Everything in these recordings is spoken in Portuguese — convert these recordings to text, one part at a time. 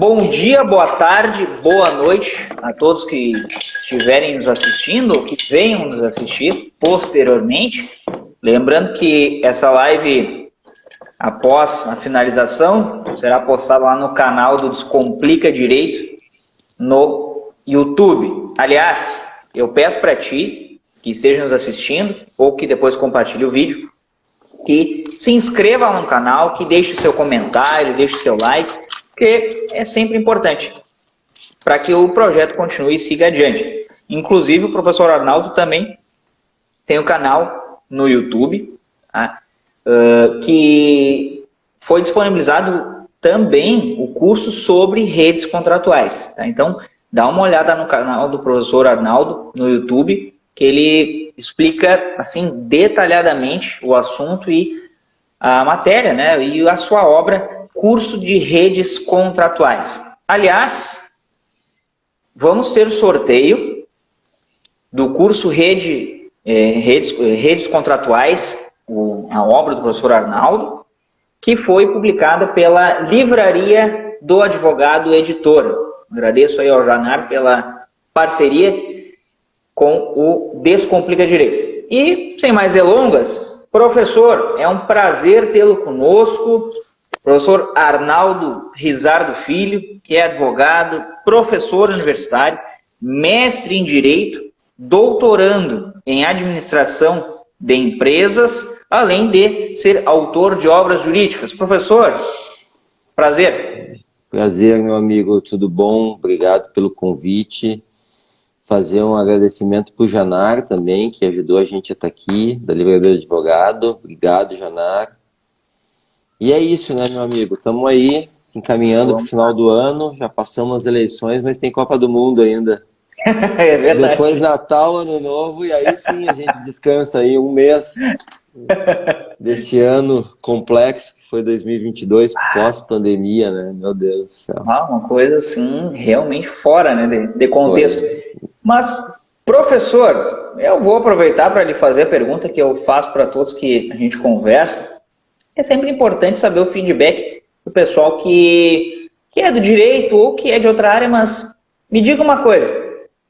bom dia, boa tarde, boa noite a todos que estiverem nos assistindo ou que venham nos assistir posteriormente. Lembrando que essa live, após a finalização, será postada lá no canal do Descomplica Direito no YouTube. Aliás, eu peço para ti que esteja nos assistindo ou que depois compartilhe o vídeo, que se inscreva no canal, que deixe o seu comentário, deixe o seu like, porque é sempre importante para que o projeto continue e siga adiante. Inclusive, o professor Arnaldo também tem um canal no YouTube, tá? Que foi disponibilizado também o curso sobre redes contratuais. Tá? Então, dá uma olhada no canal do professor Arnaldo no YouTube, que ele explica assim detalhadamente o assunto e a matéria, né? E a sua obra, Curso de Redes Contratuais. Aliás, vamos ter o sorteio do curso Redes Contratuais, a obra do professor Arnaldo, que foi publicada pela Livraria do Advogado Editora. Agradeço aí ao Janar pela parceria com o Descomplica Direito. E, sem mais delongas, professor, é um prazer tê-lo conosco. Professor Arnaldo Rizardo Filho, que é advogado, professor universitário, mestre em Direito, doutorando em Administração de Empresas, além de ser autor de obras jurídicas. Professor, prazer. Prazer, meu amigo, tudo bom? Obrigado pelo convite. Fazer um agradecimento para o Janar também, que ajudou a gente a estar aqui, da Livraria do Advogado. Obrigado, Janar. E é isso, né, meu amigo? Estamos aí, se encaminhando para o final do ano, já passamos as eleições, mas tem Copa do Mundo ainda. É verdade. Depois Natal, Ano Novo, e aí sim a gente descansa aí um mês desse ano complexo, que foi 2022, pós-pandemia, né? Meu Deus do céu. Uma coisa assim, realmente fora, né, de contexto. Mas, professor, eu vou aproveitar para lhe fazer a pergunta que eu faço para todos que a gente conversa. É sempre importante saber o feedback do pessoal que é do direito ou que é de outra área, mas me diga uma coisa,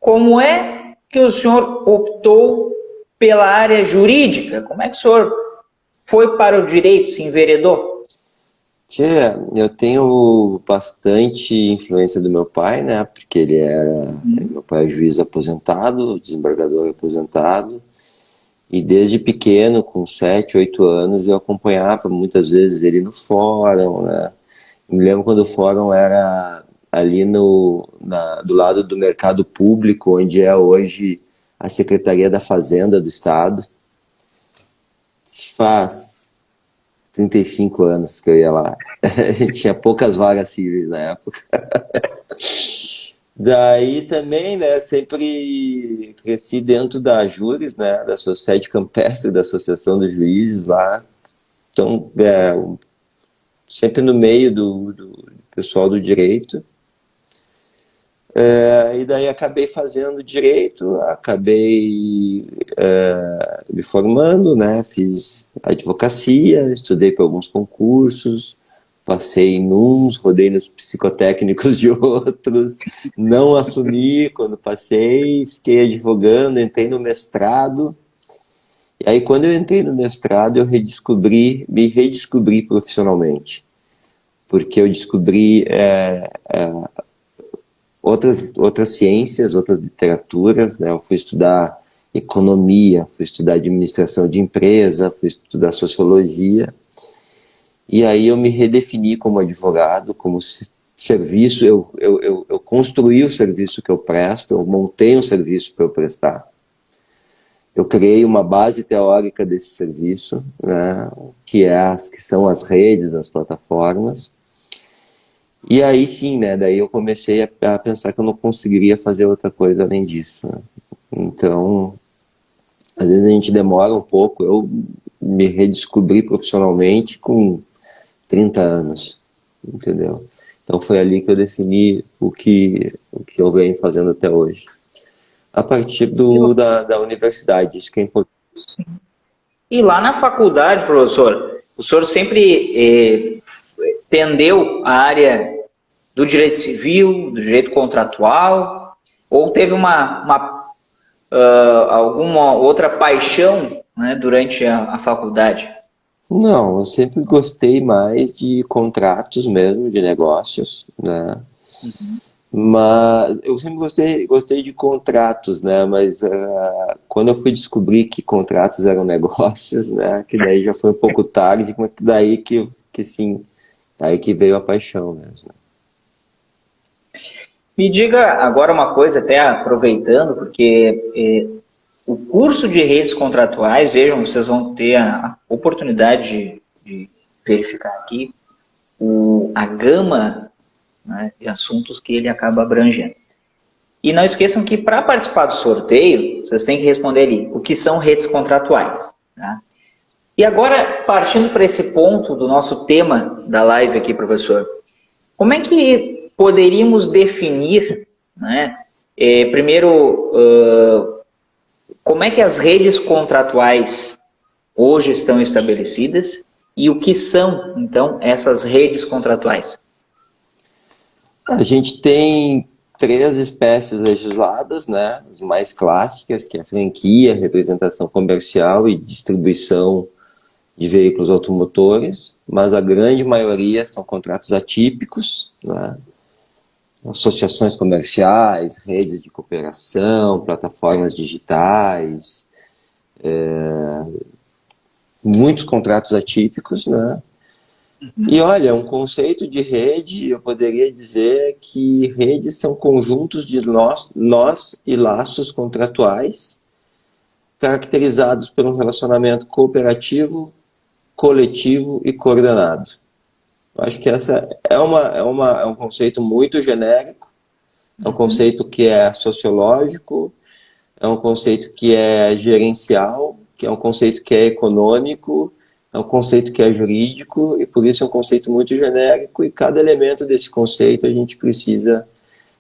como é que o senhor optou pela área jurídica? Como é que o senhor foi para o direito, se enveredou? Eu tenho bastante influência do meu pai, né? Porque meu pai é juiz aposentado, desembargador aposentado. E desde pequeno, com 7, 8 anos, eu acompanhava muitas vezes ele no fórum, né? Me lembro quando o fórum era ali do lado do mercado público, onde é hoje a Secretaria da Fazenda do Estado. Faz 35 anos que eu ia lá. Tinha poucas vagas civis na época. Daí também, né, sempre cresci dentro da Júris, né, da Sociedade Campestre, da Associação dos Juízes lá. Então, sempre no meio do pessoal do direito. E daí acabei fazendo direito, acabei me formando, né, fiz advocacia, estudei para alguns concursos, passei em uns, rodei nos psicotécnicos de outros, não assumi quando passei, fiquei advogando, entrei no mestrado. E aí quando eu entrei no mestrado eu me redescobri profissionalmente, porque eu descobri outras ciências, outras literaturas, né? Eu fui estudar economia, fui estudar administração de empresa, fui estudar sociologia. E aí eu me redefini como advogado, como serviço, eu construí o serviço que eu presto, eu montei um serviço para eu prestar. Eu criei uma base teórica desse serviço, né, que são as redes, as plataformas. E aí sim, né, daí eu comecei a pensar que eu não conseguiria fazer outra coisa além disso, né? Então, às vezes a gente demora um pouco, eu me redescobri profissionalmente com 30 anos, entendeu? Então foi ali que eu defini o que eu venho fazendo até hoje. A partir da universidade, isso que é importante. E lá na faculdade, professor, o senhor sempre tendeu à área do direito civil, do direito contratual, ou teve alguma outra paixão, né, durante a faculdade? Não, eu sempre gostei mais de contratos mesmo, de negócios, né? Mas eu sempre gostei de contratos, né? Mas quando eu fui descobrir que contratos eram negócios, né? Que daí já foi um pouco tarde, mas que daí que sim, aí que veio a paixão mesmo. Me diga agora uma coisa, até aproveitando, porque o curso de redes contratuais, vejam, vocês vão ter a oportunidade de verificar aqui a gama, né, de assuntos que ele acaba abrangendo. E não esqueçam que para participar do sorteio, vocês têm que responder ali o que são redes contratuais. Tá? E agora, partindo para esse ponto do nosso tema da live aqui, professor, como é que poderíamos definir, né, primeiro, como é que as redes contratuais hoje estão estabelecidas e o que são, então, essas redes contratuais? A gente tem três espécies legisladas, né? As mais clássicas, que é a franquia, representação comercial e distribuição de veículos automotores, mas a grande maioria são contratos atípicos, né? Associações comerciais, redes de cooperação, plataformas digitais, muitos contratos atípicos, né? E olha, um conceito de rede, eu poderia dizer que redes são conjuntos de nós e laços contratuais caracterizados por um relacionamento cooperativo, coletivo e coordenado. Eu acho que essa é um conceito muito genérico, é um conceito que é sociológico, é um conceito que é gerencial, que é um conceito que é econômico, é um conceito que é jurídico, e por isso é um conceito muito genérico, e cada elemento desse conceito a gente precisa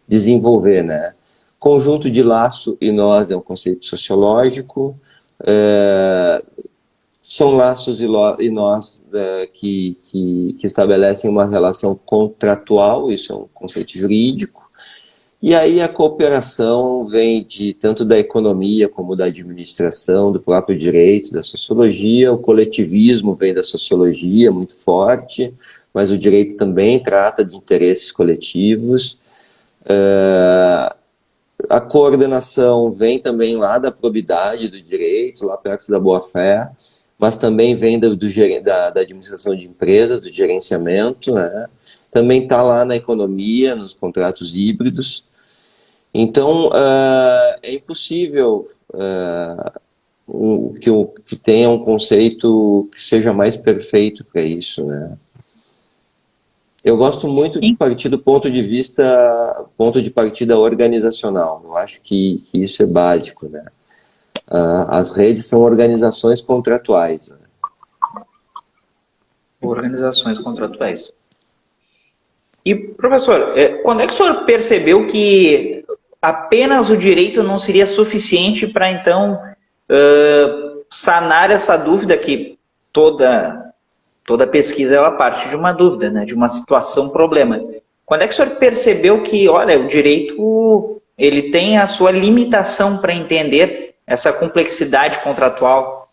desenvolver, né? Conjunto de laço e nós é um conceito sociológico, são laços e nós que estabelecem uma relação contratual, isso é um conceito jurídico. E aí a cooperação vem de tanto da economia como da administração, do próprio direito, da sociologia. O coletivismo vem da sociologia, muito forte, mas o direito também trata de interesses coletivos. A coordenação vem também lá da probidade do direito, lá perto da boa-fé, mas também vem da administração de empresas, do gerenciamento, né? Também está lá na economia, nos contratos híbridos. Então, é impossível que tenha um conceito que seja mais perfeito para isso, né? Eu gosto muito de partir do ponto de partida organizacional. Eu acho que isso é básico, né? As redes são organizações contratuais, né? Organizações contratuais. E, professor, quando é que o senhor percebeu que apenas o direito não seria suficiente para, então, sanar essa dúvida que toda pesquisa ela parte de uma dúvida, né, de uma situação, problema. Quando é que o senhor percebeu que, olha, o direito ele tem a sua limitação para entender essa complexidade contratual?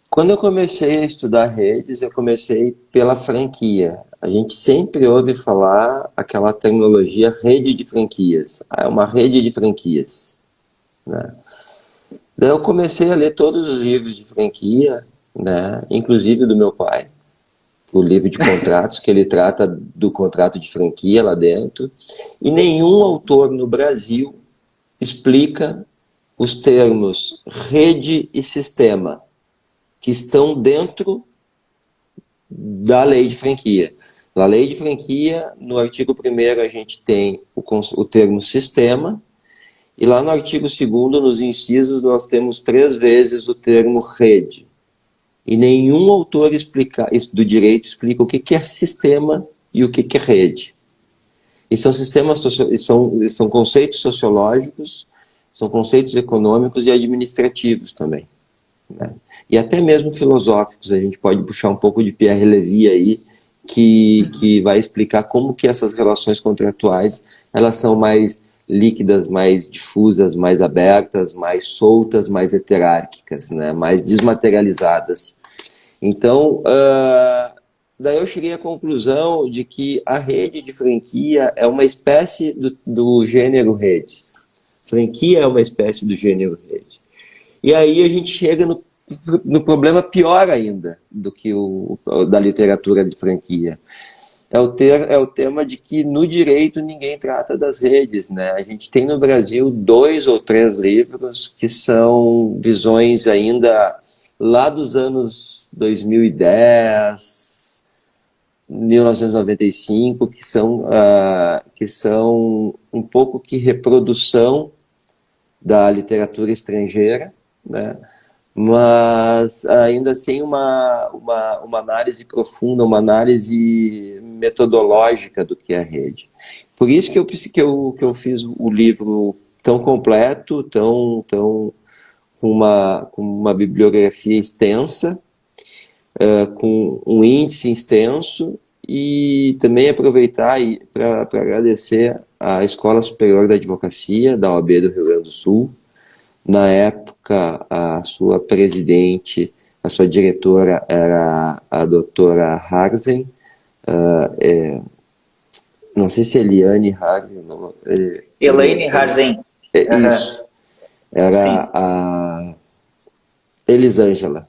Quando eu comecei a estudar redes, eu comecei pela franquia. A gente sempre ouve falar aquela terminologia rede de franquias. É uma rede de franquias, né? Daí eu comecei a ler todos os livros de franquia, né? Inclusive do meu pai, o livro de contratos, que ele trata do contrato de franquia lá dentro. E nenhum autor no Brasil explica os termos rede e sistema, que estão dentro da lei de franquia. Na lei de franquia, no artigo 1º, a gente tem o termo sistema, e lá no artigo 2º, nos incisos, nós temos 3 vezes o termo rede. E nenhum autor do direito explica o que é sistema e o que é rede. E são são conceitos sociológicos, são conceitos econômicos e administrativos também, né? E até mesmo filosóficos. A gente pode puxar um pouco de Pierre Levy aí, que vai explicar como que essas relações contratuais elas são mais líquidas, mais difusas, mais abertas, mais soltas, mais heterárquicas, né? Mais desmaterializadas. Então, daí eu cheguei à conclusão de que a rede de franquia é uma espécie do gênero redes. Franquia é uma espécie do gênero rede. E aí a gente chega no problema pior ainda do que da literatura de franquia. É o tema de que no direito ninguém trata das redes, né? A gente tem no Brasil 2 ou 3 livros que são visões ainda lá dos anos 2010, 1995, que são um pouco que reprodução da literatura estrangeira, né? Mas ainda sem uma análise profunda, uma análise metodológica do que é a rede. Por isso que eu fiz o livro tão completo, com uma bibliografia extensa, com um índice extenso, e também aproveitar para agradecer à Escola Superior da Advocacia, da OAB do Rio Grande do Sul. Na época, a sua presidente, a sua diretora era a doutora Harzen, não sei se é Eliane Harzen. Elaine Harzen. Isso. Era a Elisângela.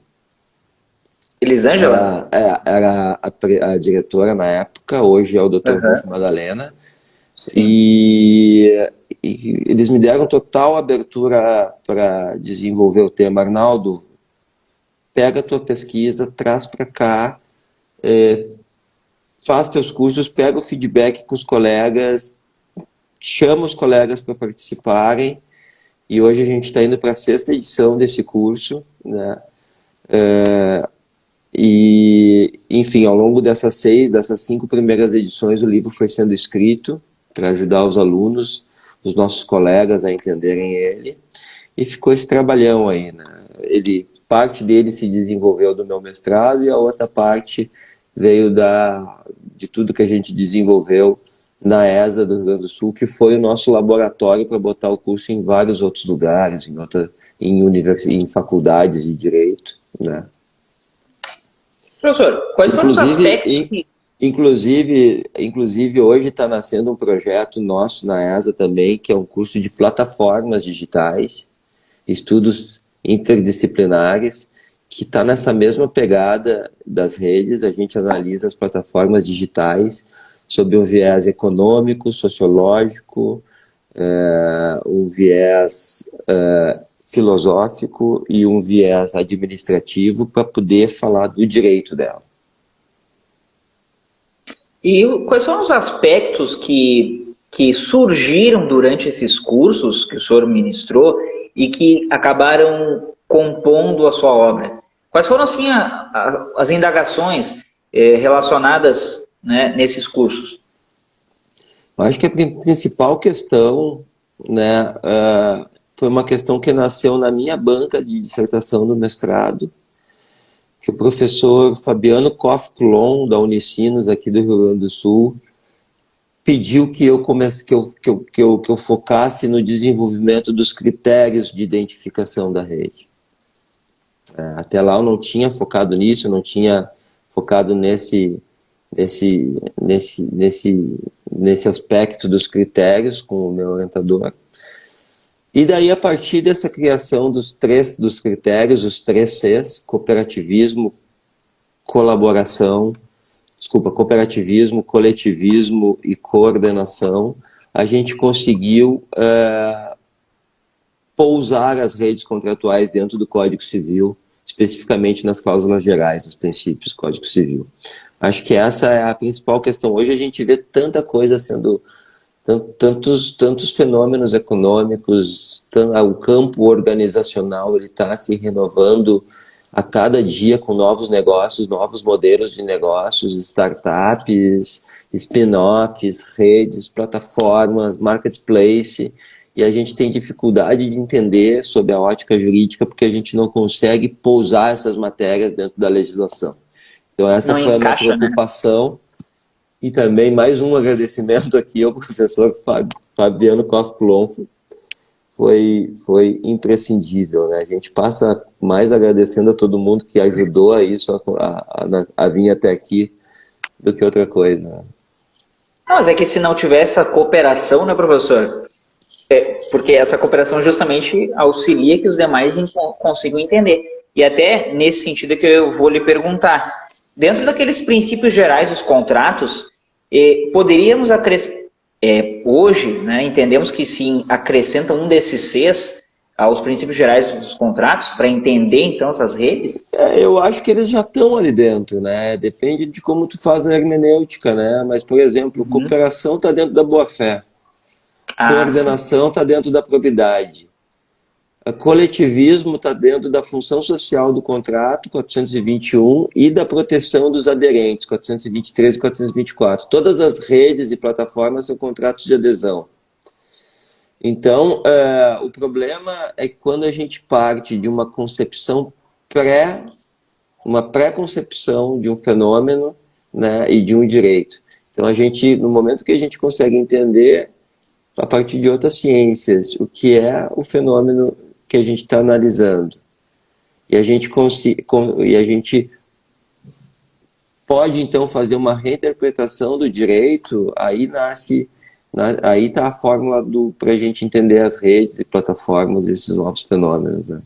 Elisângela? Era a diretora na época, hoje é o Dr. Rolf Madalena. E eles me deram total abertura para desenvolver o tema. Arnaldo, pega a tua pesquisa, traz para cá, faz teus cursos, pega o feedback com os colegas, chama os colegas para participarem, e hoje a gente está indo para a 6ª edição desse curso, né? E, enfim, ao longo dessas 5 primeiras edições, o livro foi sendo escrito para ajudar os alunos, os nossos colegas a entenderem ele, e ficou esse trabalhão aí, né? Parte dele se desenvolveu do meu mestrado, e a outra parte veio de tudo que a gente desenvolveu na ESA do Rio Grande do Sul, que foi o nosso laboratório para botar o curso em vários outros lugares, em faculdades de direito, né? Professor, quais foram os aspectos que... Inclusive, hoje está nascendo um projeto nosso na ESA também, que é um curso de plataformas digitais, estudos interdisciplinares, que está nessa mesma pegada das redes. A gente analisa as plataformas digitais sob um viés econômico, sociológico, um viés filosófico e um viés administrativo, para poder falar do direito dela. E quais foram os aspectos que surgiram durante esses cursos que o senhor ministrou e que acabaram compondo a sua obra? Quais foram, assim, as indagações relacionadas, né, nesses cursos? Eu acho que a principal questão, né, foi uma questão que nasceu na minha banca de dissertação do mestrado, que o professor Fabiano Koff-Coulon, da Unicinos, aqui do Rio Grande do Sul, pediu que eu focasse no desenvolvimento dos critérios de identificação da rede. Até lá eu não tinha focado nisso, eu não tinha focado nesse aspecto dos critérios com o meu orientador. E daí, a partir dessa criação dos critérios, os 3 Cs, cooperativismo, coletivismo e coordenação, a gente conseguiu pousar as redes contratuais dentro do Código Civil, especificamente nas cláusulas gerais dos princípios do Código Civil. Acho que essa é a principal questão. Hoje a gente vê tanta coisa sendo... Tantos fenômenos econômicos, o campo organizacional está se renovando a cada dia com novos negócios, novos modelos de negócios, startups, spin-offs, redes, plataformas, marketplace, e a gente tem dificuldade de entender sob a ótica jurídica porque a gente não consegue pousar essas matérias dentro da legislação. Então essa foi a minha preocupação, né? E também mais um agradecimento aqui ao professor Fabiano Koff-Klonf. Foi imprescindível, né? A gente passa mais agradecendo a todo mundo que ajudou a isso, a vir até aqui, do que outra coisa. Não, mas é que se não tivesse a cooperação, né, professor? Porque essa cooperação justamente auxilia que os demais consigam entender. E até nesse sentido que eu vou lhe perguntar, dentro daqueles princípios gerais dos contratos, poderíamos acrescentar, hoje, né, entendemos que sim, acrescenta um desses Cs aos princípios gerais dos contratos, para entender então essas redes? Eu acho que eles já estão ali dentro, né? Depende de como tu faz a hermenêutica, né? Mas, por exemplo, cooperação está dentro da boa-fé. Coordenação está dentro da probidade. Coletivismo está dentro da função social do contrato, 421, e da proteção dos aderentes, 423 e 424. Todas as redes e plataformas são contratos de adesão. Então, o problema é que quando a gente parte de uma concepção uma pré-concepção de um fenômeno, né, e de um direito. Então, no momento que a gente consegue entender, a partir de outras ciências, o que é o fenômeno que a gente está analisando. E a gente pode, então, fazer uma reinterpretação do direito, aí está a fórmula para a gente entender as redes e plataformas e esses novos fenômenos, né?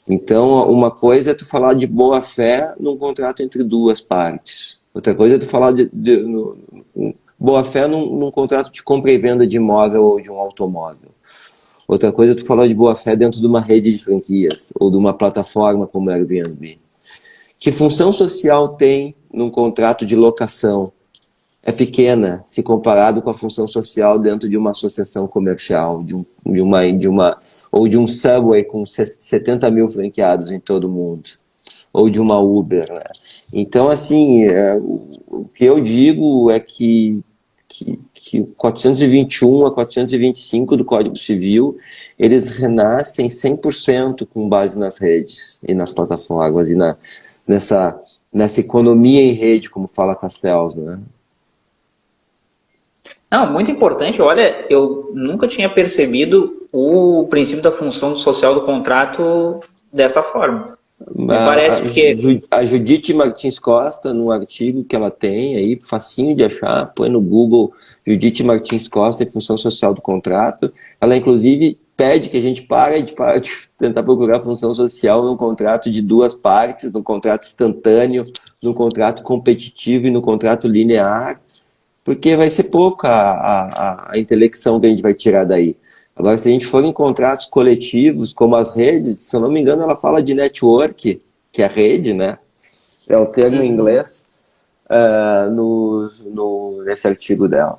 Então, uma coisa é tu falar de boa-fé num contrato entre duas partes. Outra coisa é tu falar de boa-fé num contrato de compra e venda de imóvel ou de um automóvel. Outra coisa é tu falar de boa-fé dentro de uma rede de franquias ou de uma plataforma como o Airbnb. Que função social tem num contrato de locação? É pequena se comparado com a função social dentro de uma associação comercial, ou de um Subway com 70 mil franqueados em todo o mundo, ou de uma Uber, né? Então, assim, o que eu digo é que 421 a 425 do Código Civil, eles renascem 100% com base nas redes e nas plataformas e nessa economia em rede, como fala Castells, né? Não, muito importante. Olha, eu nunca tinha percebido o princípio da função social do contrato dessa forma. Me parece que... A Judite Martins Costa, num artigo que ela tem aí, facinho de achar, põe no Google Judite Martins Costa e função social do contrato. Ela, inclusive, pede que a gente pare de tentar procurar função social num contrato de duas partes, num contrato instantâneo, num contrato competitivo e no contrato linear, porque vai ser pouca a intelecção que a gente vai tirar daí. Agora, se a gente for em contratos coletivos, como as redes, se eu não me engano, ela fala de network, que é a rede, né? É o termo em inglês, nesse artigo dela.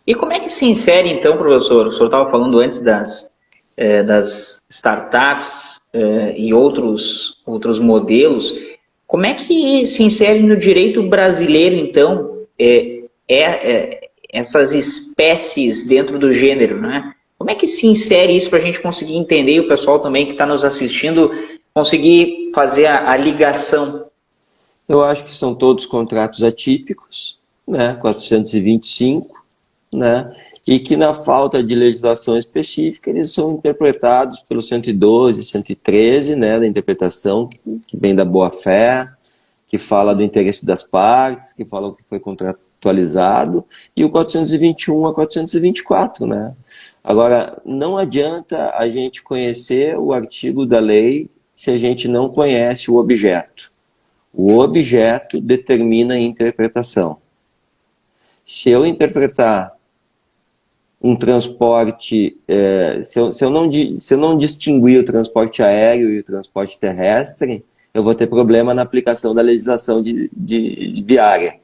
E como é que se insere, então, professor? O senhor estava falando antes das startups e outros modelos. Como é que se insere no direito brasileiro, então, essas espécies dentro do gênero, né? Como é que se insere isso para a gente conseguir entender e o pessoal também que está nos assistindo conseguir fazer a ligação? Eu acho que são todos contratos atípicos, né? 425, né? E que na falta de legislação específica eles são interpretados pelo 112, 113, né? Da interpretação que vem da boa-fé, que fala do interesse das partes, que fala o que foi contratualizado, e o 421 a 424, né? Agora, não adianta a gente conhecer o artigo da lei se a gente não conhece o objeto. O objeto determina a interpretação. Se eu interpretar um transporte, se eu não distinguir o transporte aéreo e o transporte terrestre, eu vou ter problema na aplicação da legislação de viária.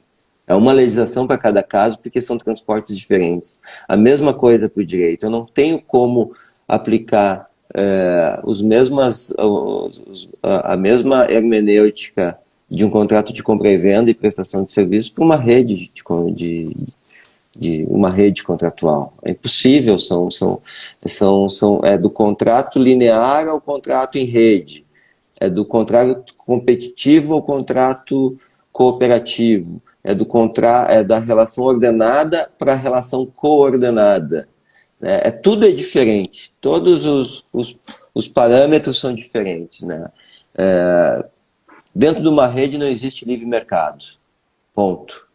É uma legislação para cada caso, porque são transportes diferentes. A mesma coisa para o direito. Eu não tenho como aplicar a mesma hermenêutica de um contrato de compra e venda e prestação de serviço para uma rede uma rede contratual. É impossível. É do contrato linear ao contrato em rede. É do contrato competitivo ao contrato cooperativo, é da relação ordenada para a relação coordenada. Né? Tudo é diferente, todos os parâmetros são diferentes. Né? Dentro de uma rede não existe livre mercado, ponto.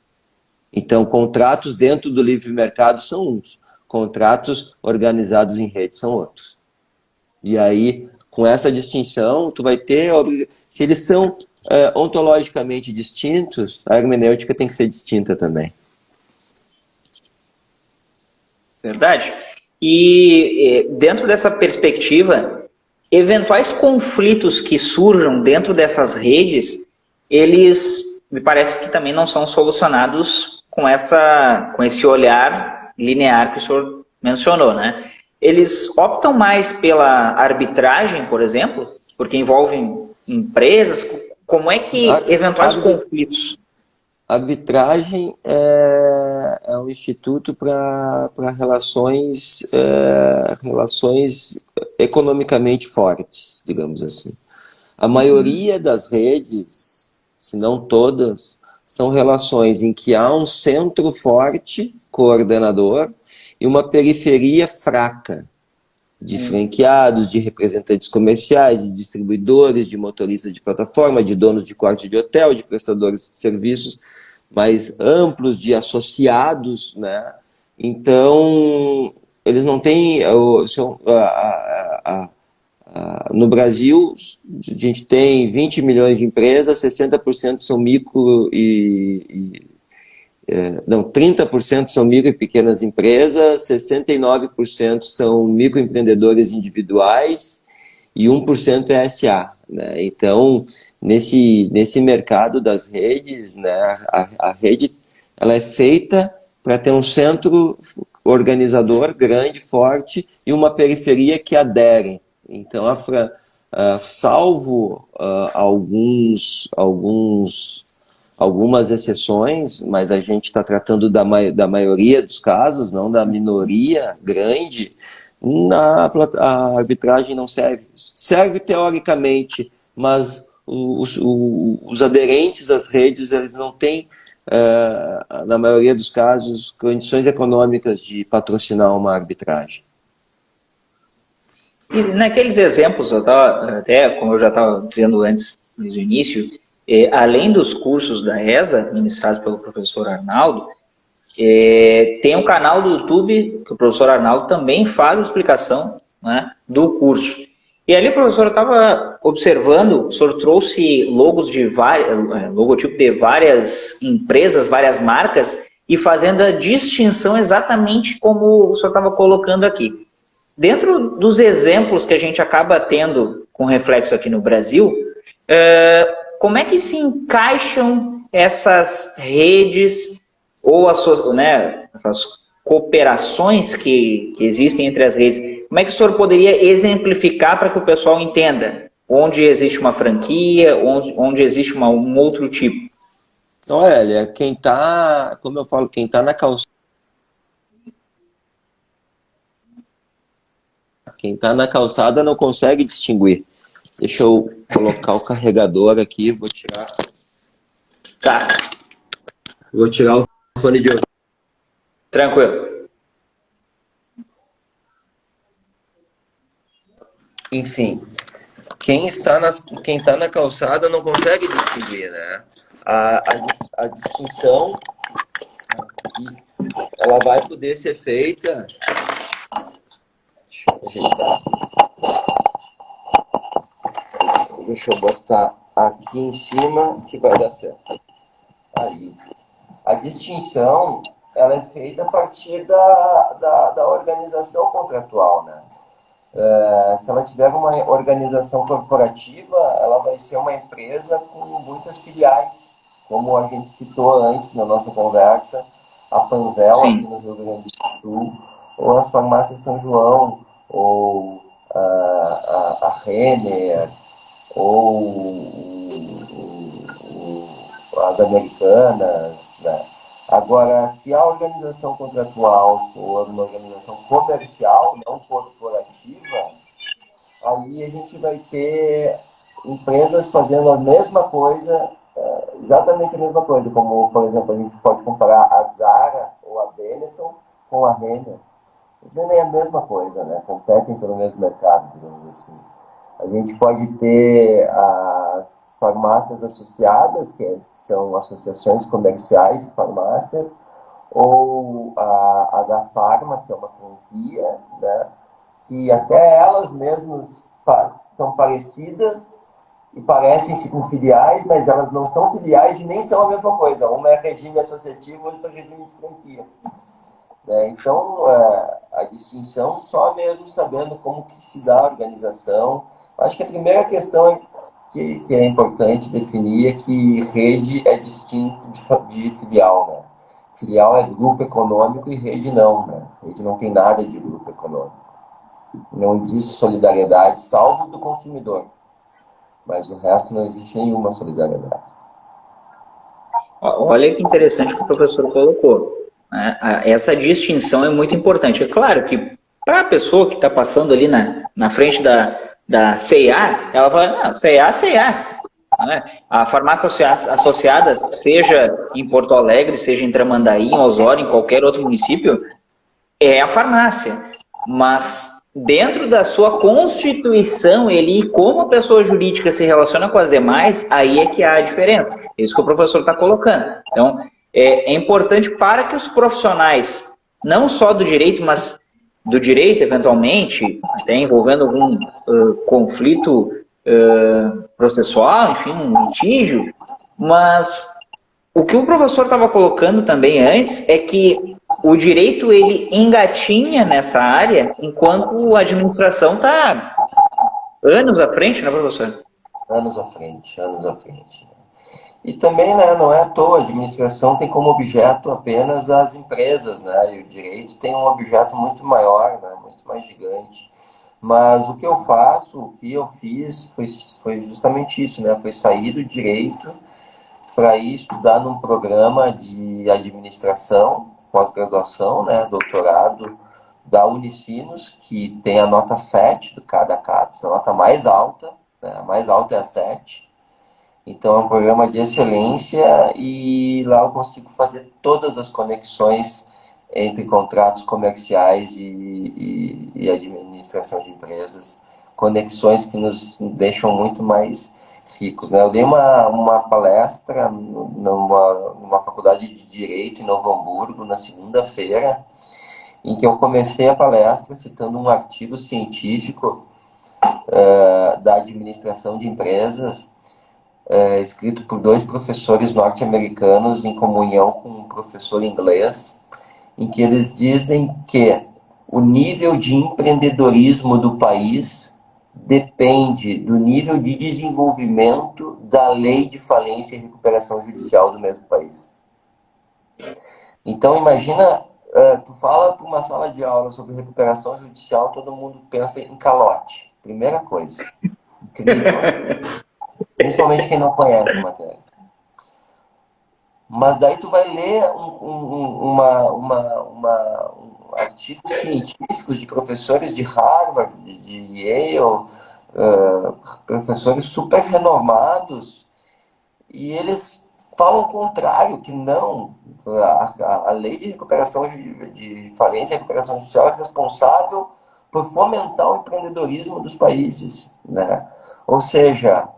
Então, contratos dentro do livre mercado são uns, contratos organizados em rede são outros. E aí, com essa distinção, tu vai ter, se eles são ontologicamente distintos, a hermenêutica tem que ser distinta também. Verdade. E dentro dessa perspectiva, eventuais conflitos que surjam dentro dessas redes, eles me parece que também não são solucionados com esse olhar linear que o senhor mencionou, né? Eles optam mais pela arbitragem, por exemplo, porque envolvem empresas. Como é que eventuais conflitos? Arbitragem é um instituto para relações economicamente fortes, digamos assim. A maioria das redes, se não todas, são relações em que há um centro forte, coordenador, e uma periferia fraca, de franqueados, de representantes comerciais, de distribuidores, de motoristas de plataforma, de donos de quarto de hotel, de prestadores de serviços mais amplos, de associados, né? Então, eles não têm... no Brasil, a gente tem 20 milhões de empresas, 60% são micro não, 30% são micro e pequenas empresas, 69% são microempreendedores individuais e 1% é SA. Né? Então, nesse mercado das redes, né, a rede ela é feita para ter um centro organizador grande, forte, e uma periferia que aderem. Então, salvo algumas exceções, mas a gente está tratando da maioria dos casos, não da minoria grande, a arbitragem não serve. Serve teoricamente, mas os aderentes às redes, eles não têm, na maioria dos casos, condições econômicas de patrocinar uma arbitragem. E naqueles exemplos, até como eu já estava dizendo antes, no início, além dos cursos da ESA, ministrados pelo professor Arnaldo, tem um canal do YouTube que o professor Arnaldo também faz a explicação, né, do curso. E ali o professor estava observando, o senhor trouxe logotipo de várias empresas, várias marcas, e fazendo a distinção exatamente como o senhor estava colocando aqui. Dentro dos exemplos que a gente acaba tendo com reflexo aqui no Brasil, como é que se encaixam essas redes ou essas cooperações que existem entre as redes? Como é que o senhor poderia exemplificar para que o pessoal entenda onde existe uma franquia, onde existe um outro tipo? Então, olha, como eu falo, quem está na calçada, não consegue distinguir. Deixa eu colocar o carregador aqui, vou tirar. Tá. Vou tirar o fone de ouvido. Tranquilo. Enfim, quem tá na calçada não consegue distinguir, né? A distinção aqui, ela vai poder ser feita. Deixa eu ajeitar aqui. Deixa eu botar aqui em cima que vai dar certo. Aí. A distinção, ela é feita a partir da organização contratual, né? Se ela tiver uma organização corporativa, ela vai ser uma empresa com muitas filiais, como a gente citou antes na nossa conversa, a Panvel, Sim, aqui no Rio Grande do Sul, ou as farmácias São João, ou a Renner, ou as Americanas, né? Agora, se a organização contratual for uma organização comercial, não corporativa, aí a gente vai ter empresas fazendo a mesma coisa exatamente a mesma coisa, como, por exemplo, a gente pode comparar a Zara ou a Benetton com a Renner. Eles vendem a mesma coisa, né? Competem pelo mesmo mercado, digamos assim. A gente pode ter as farmácias associadas, que são associações comerciais de farmácias, ou a da Farma, que é uma franquia, né? Que até elas mesmas são parecidas e parecem-se com filiais, mas elas não são filiais e nem são a mesma coisa. Uma é regime associativo, outra é regime de franquia. Então, a distinção só mesmo sabendo como que se dá a organização. Acho que a primeira questão que é importante definir é que rede é distinto de filial, né? Filial é grupo econômico e rede não, né? Rede não tem nada de grupo econômico. Não existe solidariedade, salvo do consumidor. Mas o resto não existe nenhuma solidariedade. Olha que interessante que o professor colocou. Né? Essa distinção é muito importante. É claro que para a pessoa que está passando ali na frente da C&A, ela fala, não, C&A, C&A. Né? A farmácia associada, seja em Porto Alegre, seja em Tramandaí, em Osório, em qualquer outro município, é a farmácia. Mas dentro da sua constituição, ele, como a pessoa jurídica se relaciona com as demais, aí é que há a diferença. É isso que o professor está colocando. Então, é importante para que os profissionais, não só do direito, mas do direito, eventualmente, até envolvendo algum conflito processual, enfim, um litígio, mas o que o professor estava colocando também antes é que o direito ele engatinha nessa área enquanto a administração está anos à frente, né, professor? Anos à frente, anos à frente. E também, né, não é à toa, a administração tem como objeto apenas as empresas, né, e o direito tem um objeto muito maior, né, muito mais gigante. Mas o que eu faço, o que eu fiz, foi justamente isso, né, foi sair do direito para ir estudar num programa de administração, pós-graduação, né, doutorado da Unicinos, que tem a nota 7 do cada CAPES, a nota mais alta, né, a mais alta é a 7. Então é um programa de excelência e lá eu consigo fazer todas as conexões entre contratos comerciais e administração de empresas, conexões que nos deixam muito mais ricos. Né? Eu dei uma palestra numa faculdade de Direito em Novo Hamburgo na segunda-feira, em que eu comecei a palestra citando um artigo científico da administração de empresas, escrito por dois professores norte-americanos em comunhão com um professor inglês, em que eles dizem que o nível de empreendedorismo do país depende do nível de desenvolvimento da lei de falência e recuperação judicial do mesmo país. Então imagina, tu fala para uma sala de aula sobre recuperação judicial, todo mundo pensa em calote. Primeira coisa. Incrível. Principalmente quem não conhece a matéria. Mas daí tu vai ler artigos científicos de professores de Harvard, de Yale, professores super renomados, e eles falam o contrário, que não, a lei de recuperação de falência e recuperação judicial é responsável por fomentar o empreendedorismo dos países, né? Ou seja,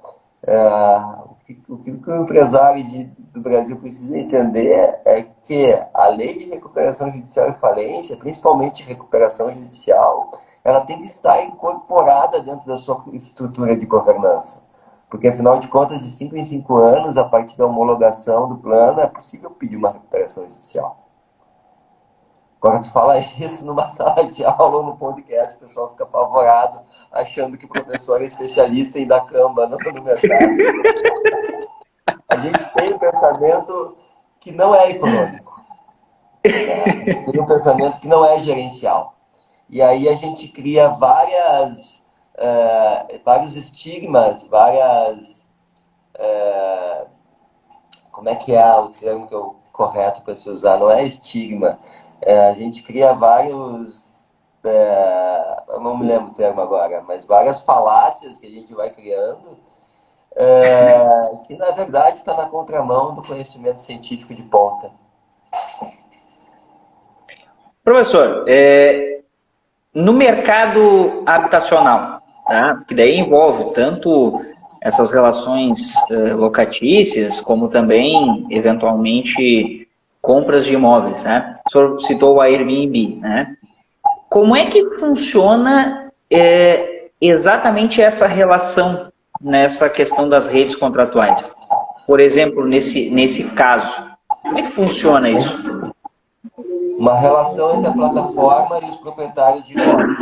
o que o empresário do Brasil precisa entender é que a lei de recuperação judicial e falência, principalmente recuperação judicial, ela tem que estar incorporada dentro da sua estrutura de governança. Porque, afinal de contas, de 5 em 5 anos, a partir da homologação do plano, é possível pedir uma recuperação judicial. Agora, tu fala isso numa sala de aula ou no podcast, o pessoal fica apavorado, achando que o professor é especialista em dar camba no mercado. A gente tem um pensamento que não é econômico. Né? A gente tem um pensamento que não é gerencial. E aí a gente cria vários estigmas, como é que é o termo correto para se usar? Não é estigma. A gente cria vários, eu não me lembro o termo agora, mas várias falácias que a gente vai criando, que na verdade está na contramão do conhecimento científico de ponta. Professor, no mercado habitacional, tá? Que daí envolve tanto essas relações locatícias, como também, eventualmente, compras de imóveis, né? O senhor citou o Airbnb, né? Como é que funciona exatamente essa relação nessa questão das redes contratuais? Por exemplo, nesse caso, como é que funciona isso? Uma relação entre a plataforma e os proprietários de imóveis.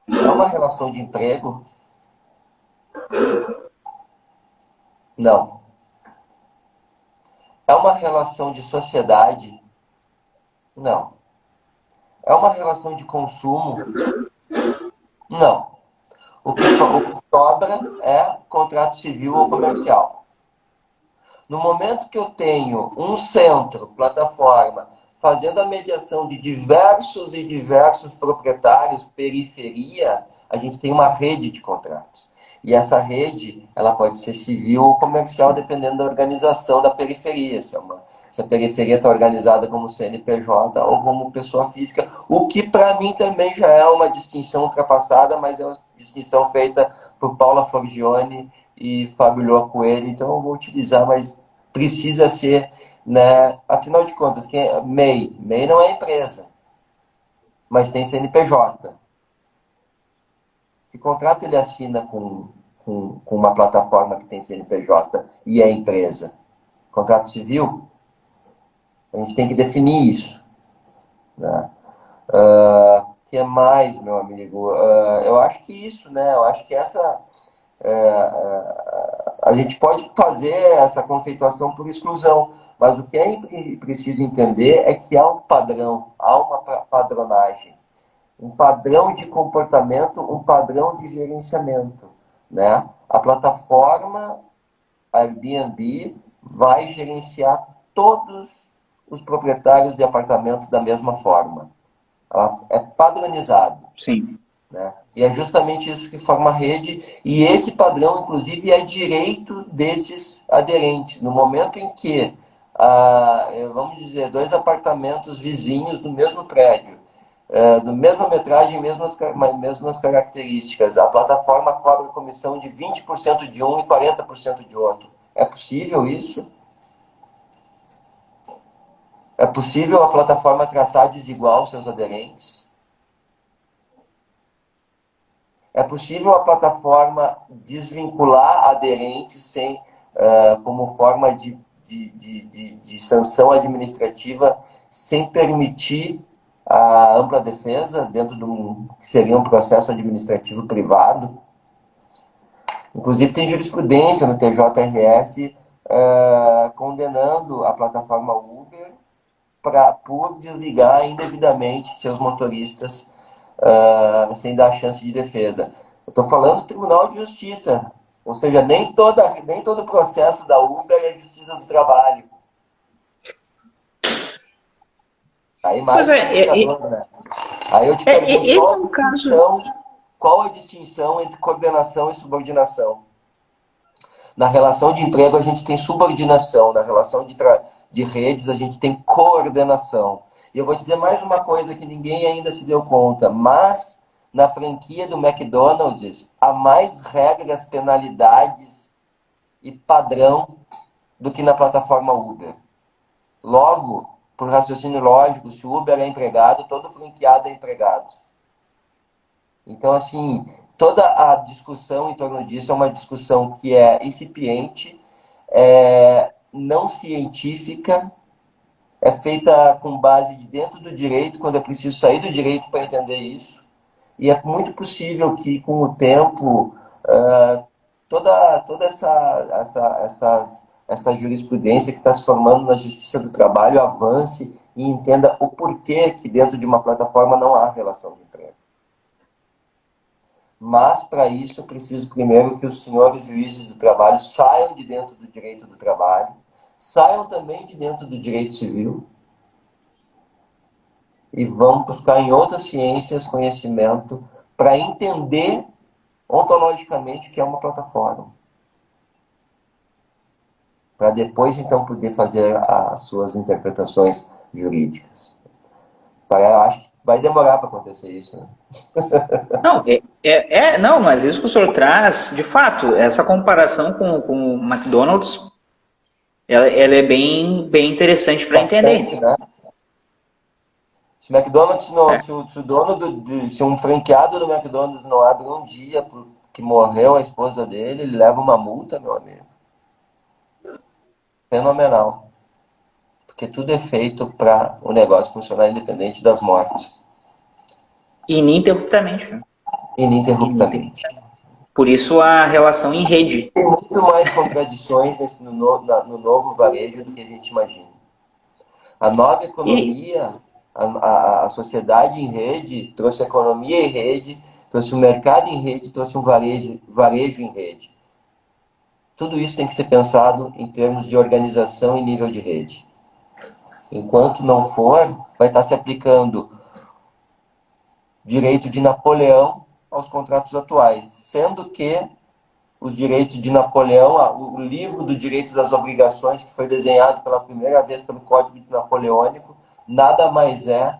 É uma relação de emprego? Não. É uma relação de sociedade? Não. É uma relação de consumo? Não. O que sobra é contrato civil ou comercial. No momento que eu tenho um centro, plataforma, fazendo a mediação de diversos e diversos proprietários, periferia, a gente tem uma rede de contratos. E essa rede, ela pode ser civil ou comercial, dependendo da organização da periferia. Se a periferia está organizada como CNPJ ou como pessoa física, o que para mim também já é uma distinção ultrapassada, mas é uma distinção feita por Paula Forgione e Fábio Lô Coelho, então eu vou utilizar, mas precisa ser, né? Afinal de contas, quem é MEI? MEI não é empresa, mas tem CNPJ. Que contrato ele assina com uma plataforma que tem CNPJ e é empresa? Contrato civil? A gente tem que definir isso, né? Que é mais, meu amigo? Eu acho que isso, né? Eu acho que essa... a gente pode fazer essa conceituação por exclusão, mas o que é preciso entender é que há um padrão, há uma padronagem, um padrão de comportamento, um padrão de gerenciamento, né? A plataforma Airbnb vai gerenciar todos os proprietários de apartamentos da mesma forma. Ela é padronizado. Sim. Né? E é justamente isso que forma a rede, e esse padrão, inclusive, é direito desses aderentes. No momento em que, vamos dizer, dois apartamentos vizinhos no mesmo prédio, da mesma metragem, mesmas características, a plataforma cobra comissão de 20% de um e 40% de outro. É possível isso? É possível a plataforma tratar desigual seus aderentes? É possível a plataforma desvincular aderentes sem, como forma de sanção administrativa sem permitir a ampla defesa dentro de que seria um processo administrativo privado? Inclusive tem jurisprudência no TJRS condenando a plataforma Uber por desligar indevidamente seus motoristas sem dar chance de defesa. Eu estou falando do Tribunal de Justiça, ou seja, nem todo o processo da Uber é Justiça do Trabalho. Aí mais né? Aí eu te pergunto, qual a distinção entre coordenação e subordinação? Na relação de emprego a gente tem subordinação, na relação de redes a gente tem coordenação. E eu vou dizer mais uma coisa que ninguém ainda se deu conta, mas na franquia do McDonald's há mais regras, penalidades e padrão do que na plataforma Uber. Logo, por raciocínio lógico, se o Uber é empregado, todo franqueado é empregado. Então, assim, toda a discussão em torno disso é uma discussão que é incipiente, não científica, é feita com base de dentro do direito, quando é preciso sair do direito para entender isso. E é muito possível que, com o tempo, toda essa jurisprudência que está se formando na Justiça do Trabalho avance e entenda o porquê que dentro de uma plataforma não há relação de emprego. Mas, para isso, preciso primeiro que os senhores juízes do trabalho saiam de dentro do direito do trabalho, saiam também de dentro do direito civil e vão buscar em outras ciências conhecimento para entender ontologicamente o que é uma plataforma. para depois então poder fazer as suas interpretações jurídicas. Eu acho que vai demorar para acontecer isso, né? Não, não, mas isso que o senhor traz, de fato, essa comparação com o McDonald's, ela é bem interessante para entender. Né? Se o McDonald's não, É. se o dono se um franqueado do McDonald's não abre um dia porque morreu a esposa dele, ele leva uma multa, meu amigo. Fenomenal. Porque tudo é feito para o negócio funcionar independente das mortes. Ininterruptamente. Né? Ininterruptamente. Por isso a relação em rede. Tem muito mais contradições no novo varejo do que a gente imagina. A nova economia, a sociedade em rede, trouxe a economia em rede, trouxe o mercado em rede, trouxe um varejo em rede. Tudo isso tem que ser pensado em termos de organização e nível de rede. Enquanto não for, vai estar se aplicando direito de Napoleão aos contratos atuais, sendo que os direitos de Napoleão, o livro do direito das obrigações, que foi desenhado pela primeira vez pelo Código Napoleônico, nada mais é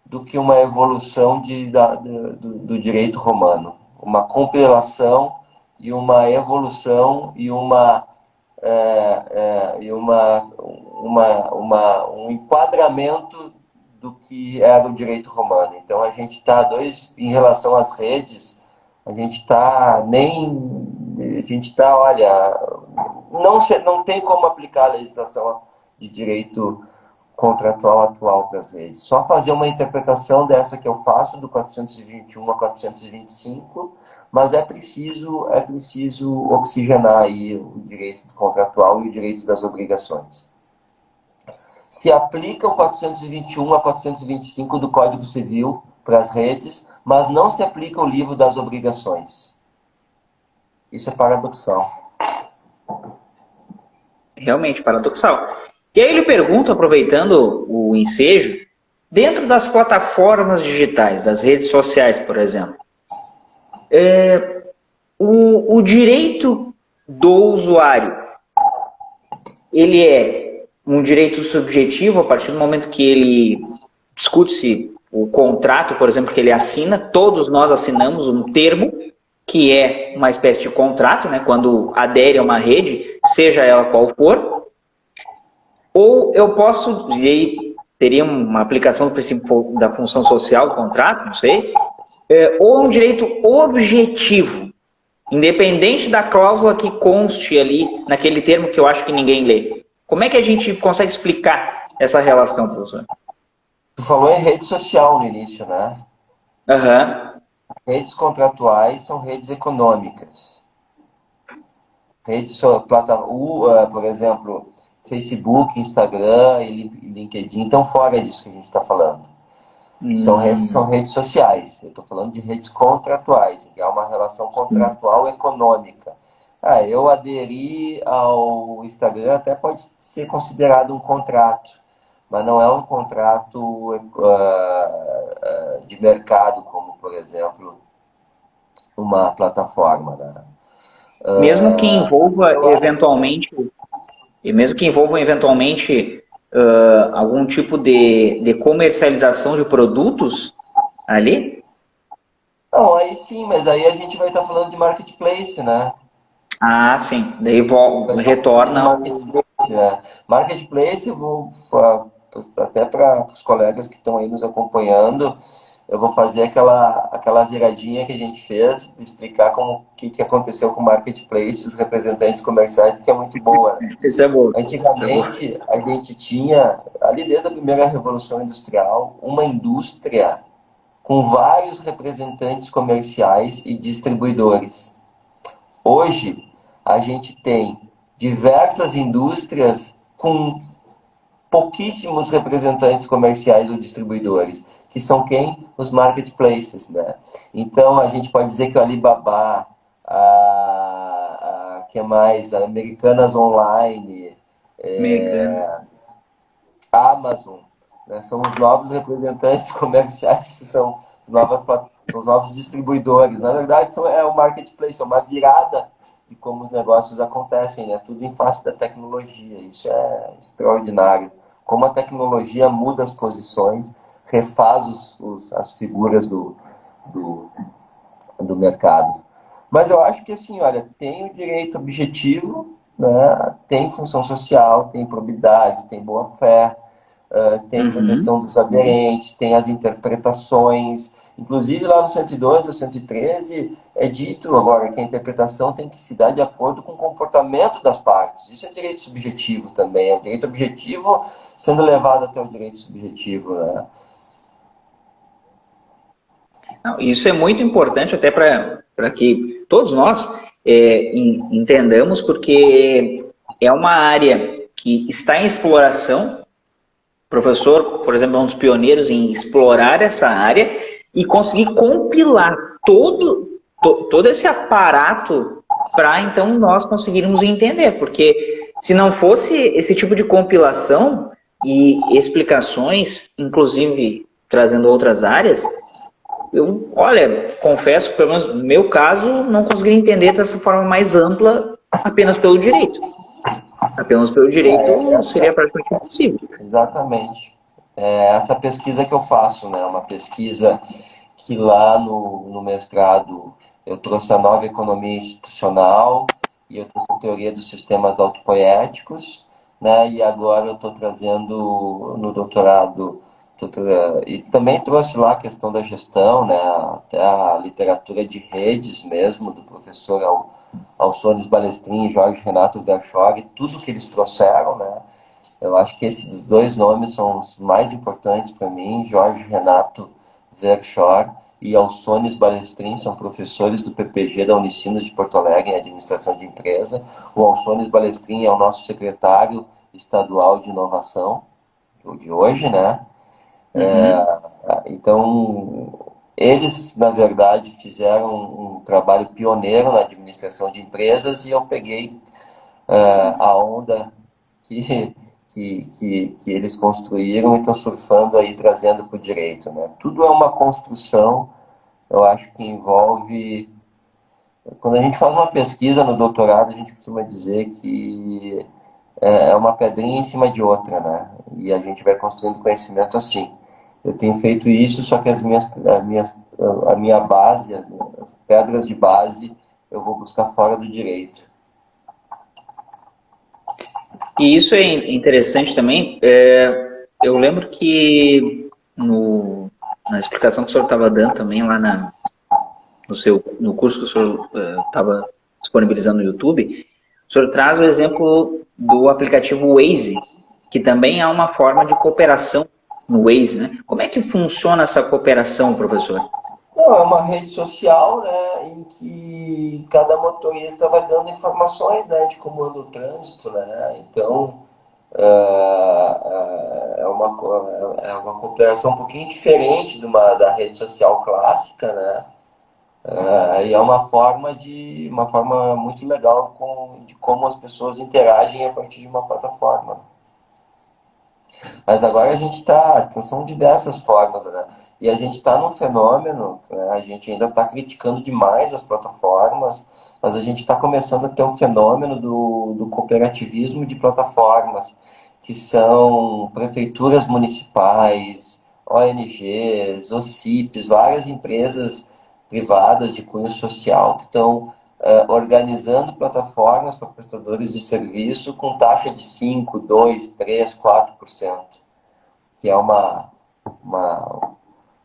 do que uma evolução do direito romano. Uma compilação e uma evolução e um enquadramento do que era o direito romano. Então a gente está em relação às redes, a gente está olha, não tem como aplicar a legislação de direito contratual atual para as redes. Só fazer uma interpretação dessa que eu faço do 421 a 425, mas é preciso oxigenar aí o direito contratual e o direito das obrigações. Se aplica o 421 a 425 do Código Civil para as redes, mas não se aplica o livro das obrigações. Isso é paradoxal. Realmente paradoxal. E aí ele pergunta, aproveitando o ensejo, dentro das plataformas digitais, das redes sociais, por exemplo, o direito do usuário, ele é um direito subjetivo a partir do momento que ele discute-se o contrato, por exemplo, que ele assina, todos nós assinamos um termo, que é uma espécie de contrato, né, quando adere a uma rede, seja ela qual for, ou eu posso, e aí teria uma aplicação do princípio da função social do contrato, não sei, ou um direito objetivo, independente da cláusula que conste ali naquele termo que eu acho que ninguém lê. Como é que a gente consegue explicar essa relação, professor? Tu falou em rede social no início, né? Aham. Redes contratuais são redes econômicas. Por exemplo, Facebook, Instagram e LinkedIn estão fora disso que a gente está falando. São redes sociais. Eu estou falando de redes contratuais, que é uma relação contratual econômica. Eu aderi ao Instagram, até pode ser considerado um contrato, mas não é um contrato de mercado, como, por exemplo, uma plataforma. Né? Mesmo que envolva eventualmente, algum tipo de comercialização de produtos ali? Não, aí sim, mas aí a gente vai estar falando de marketplace, né? Ah, sim. Daí retorna marketplace, né? Marketplace, até para os colegas que estão aí nos acompanhando, eu vou fazer aquela viradinha que a gente fez, explicar o que aconteceu com o marketplace, os representantes comerciais, porque é muito boa. Né? Isso é bom. Antigamente, a gente tinha, ali desde a primeira Revolução Industrial, uma indústria com vários representantes comerciais e distribuidores. Hoje, a gente tem diversas indústrias com pouquíssimos representantes comerciais ou distribuidores, que são quem? Os marketplaces, né? Então, a gente pode dizer que o Alibaba, que mais? A Americanas Online, a Amazon, né? São os novos representantes comerciais, são os novos distribuidores. Na verdade, é o marketplace, é uma virada de como os negócios acontecem, né? Tudo em face da tecnologia. Isso é extraordinário. Como a tecnologia muda as posições, refaz as figuras do, do mercado. Mas eu acho que assim, olha, tem o direito objetivo, né? Tem função social, tem probidade, tem boa-fé, tem Uhum. proteção dos aderentes, tem as interpretações. Inclusive lá no 112 ou 113 é dito agora que a interpretação tem que se dar de acordo com o comportamento das partes. Isso é direito subjetivo também, é direito objetivo sendo levado até o direito subjetivo, né? Não, isso é muito importante até para que todos nós entendamos, porque é uma área que está em exploração. O professor, por exemplo, é um dos pioneiros em explorar essa área e conseguir compilar todo esse aparato para então nós conseguirmos entender, porque se não fosse esse tipo de compilação e explicações, inclusive trazendo outras áreas, eu, olha, confesso que pelo menos no meu caso não conseguiria entender dessa forma mais ampla apenas pelo direito. Apenas pelo direito seria praticamente impossível. Exatamente. É essa pesquisa que eu faço, né? Uma pesquisa que lá no mestrado eu trouxe a nova economia institucional e eu trouxe a teoria dos sistemas autopoéticos, né? E agora eu estou trazendo no doutorado e também trouxe lá a questão da gestão, né? Até a literatura de redes mesmo do professor Alçones Balestrin e Jorge Renato Verschory, tudo que eles trouxeram, né? Eu acho que esses dois nomes são os mais importantes para mim. Jorge Renato Verschoor e Alçones Balestrin são professores do PPG da Unicinos de Porto Alegre em Administração de Empresa. O Alçones Balestrin é o nosso secretário estadual de inovação de hoje, né? Uhum. Então, eles, na verdade, fizeram um trabalho pioneiro na administração de empresas e eu peguei a onda que, que eles construíram e estão surfando aí, trazendo para o direito. Né? Tudo é uma construção, eu acho que envolve. Quando a gente faz uma pesquisa no doutorado, a gente costuma dizer que é uma pedrinha em cima de outra, né? E a gente vai construindo conhecimento assim. Eu tenho feito isso, só que a minha base, as pedras de base, eu vou buscar fora do direito. E isso é interessante também. Eu lembro que na explicação que o senhor estava dando também lá no curso que o senhor estava disponibilizando no YouTube, o senhor traz o exemplo do aplicativo Waze, que também é uma forma de cooperação no Waze, né? Como é que funciona essa cooperação, professor? Não, é uma rede social, né, em que cada motorista vai dando informações, né, de como anda o trânsito, né, então é uma cooperação um pouquinho diferente da rede social clássica, né, e é uma forma muito legal de como as pessoas interagem a partir de uma plataforma. Mas agora a gente está, são diversas formas, né? E a gente está num fenômeno, né? A gente ainda está criticando demais as plataformas, mas a gente está começando a ter um fenômeno do cooperativismo de plataformas, que são prefeituras municipais, ONGs, OCIPs, várias empresas privadas de cunho social que estão organizando plataformas para prestadores de serviço com taxa de 5, 2, 3, 4%, que é uma.